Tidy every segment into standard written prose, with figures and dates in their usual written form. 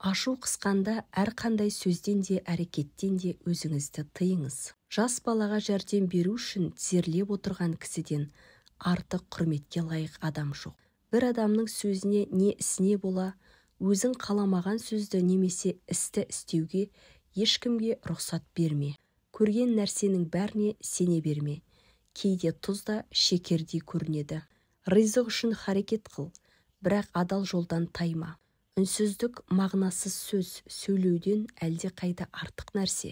Ашу қысқанда әрқандай сөзден де әрекеттен де өзіңізді тыйыңыз. Жас балаға жәрдем беру үшін тізерлеп отырған кісіден артық құрметке лайық адам жоқ. Бір адамның сөзіне не ісіне бола, өзің қаламаған сөзді немесе істі істеуге ешкімге рұқсат берме. Көрген нәрсенің бәріне сене берме. Кейде тұз да шекердей көрінеді. Ризық үшін харекет қыл, бірақ адал жолдан тайма. Үнсіздік мағынасыз сөз сөйлеуден әлде қайда артық нәрсе.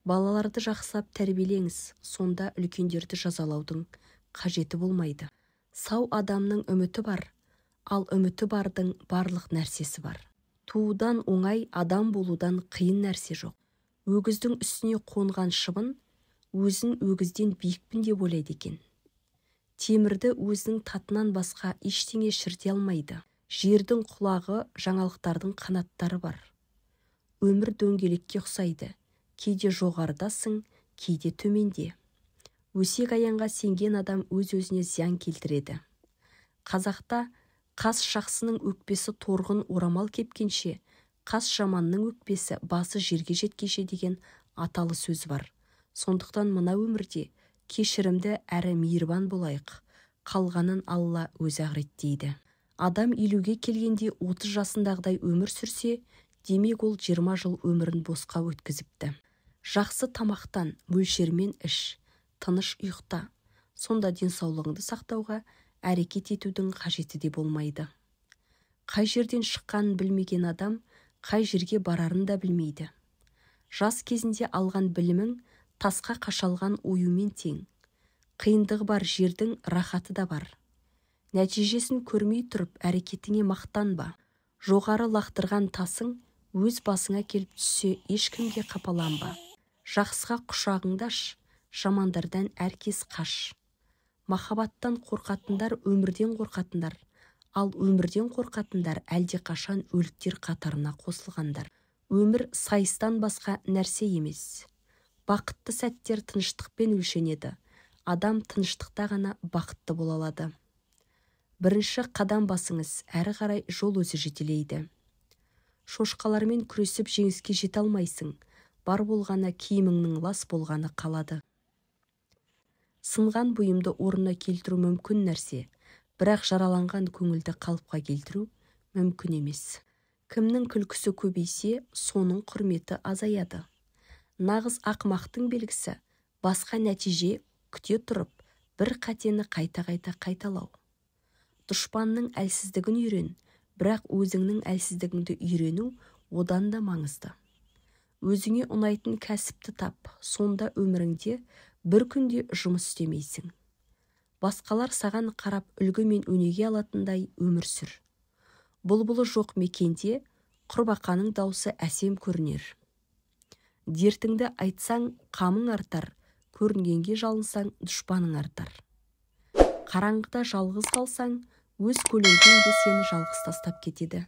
Балаларды жақсылап тәрбиелеңіз, сонда үлкендерді жазалаудың қажеті болмайды. Сау адамның үміті бар, ал үміті бардың барлық нәрсесі бар. Туудан оңай, адам болудан қиын нәрсе жоқ. Өгіздің үстіне қонған шыбын өзін өгізден биікпін деп ойлайды екен. Темірді өзінің татынан басқа ештеңе шірте алмайды. Жердің құлағы, жаңалықтардың қанаттары бар. Өмір дөңгелекке ұқсайды. Кейде жоғарыдасың, кейде төменде. Өсек аяңға сенген адам өз-өзіне зиян келтіреді. Қазақта қас жақсының өкпесі торғын орамал кепкенше, қас жаманның өкпесі басы жерге жеткенше деген аталы сөз бар. Сондықтан мына өмірде кешірімді әрі мейірбан болайық. Қалғанын Алла өзі ақыреттейді. Адам 50-ге келгенде 30 жасындағыдай өмір сүрсе, демек ол 20 жыл өмірін босқа өткізіпті. Жақсы тамақтан, мөлшермен іш, тыныш ұйықта. Сонда денсаулығыңды сақтауға әрекет етудің қажеті де болмайды. Қай жерден шыққанын білмеген адам, қай жерге барарын да білмейді. Жас кезінде алған білімің тасқа қашалған оюмен тең. Қиындығы бар жердің рахаты да бар. Нәтижесін көрмей тұрып әрекетіңе мақтанба. Жоғары лақтырған тасың өз басыңа келіп түссе ешкімге қапаланба. Жақсыға құшағыңды аш, жамандардан әркез қаш. Махаббаттан қорқатындар өмірден қорқатындар, ал өмірден қорқатындар әлдеқашан өліктер қатарына қосылғандар. Өмір сайыстан басқа нәрсе емес. Бақытты сәттер тыныштықпен өлшенеді. Адам тыныштықта ғана бақытты бола алады. Бірінші қадам басыңыз, әрі қарай жол өзі жетелейді. Шошқалармен күресіп жеңіске жете алмайсың. Бар болғаны киіміңнің лас болғаны қалады. Сынған бұйымды орнына келтіру мүмкін нәрсе, бірақ жараланған көңілді қалыпқа келтіру мүмкін емес. Кімнің күлкісі көбейсе, соның құрметі азаяды. Нағыз ақымақтың белгісі басқа нәтиже күте тұрып, бір қатені қайта-қайта қайталау. Дұшпанның әлсіздігін үйрен, бірақ өзіңнің әлсіздігіңді үйрену одан да маңызды. Өзіңе ұнайтын кәсіпті тап, сонда өміріңде бір күнде жұмыс істемейсің. Басқалар саған қарап үлгі мен өнеге алатындай өмір сүр. Бұлбұлы жоқ мекенде құрбақаның даусы әсем көрінер. Дертіңді айтсаң, қамың артар, көрінгенге жалынсаң, дұшпаның артар. Қараңғыда жалғыз қалсаң, өз көлеңкең де сені жалғыз тастап кетеді.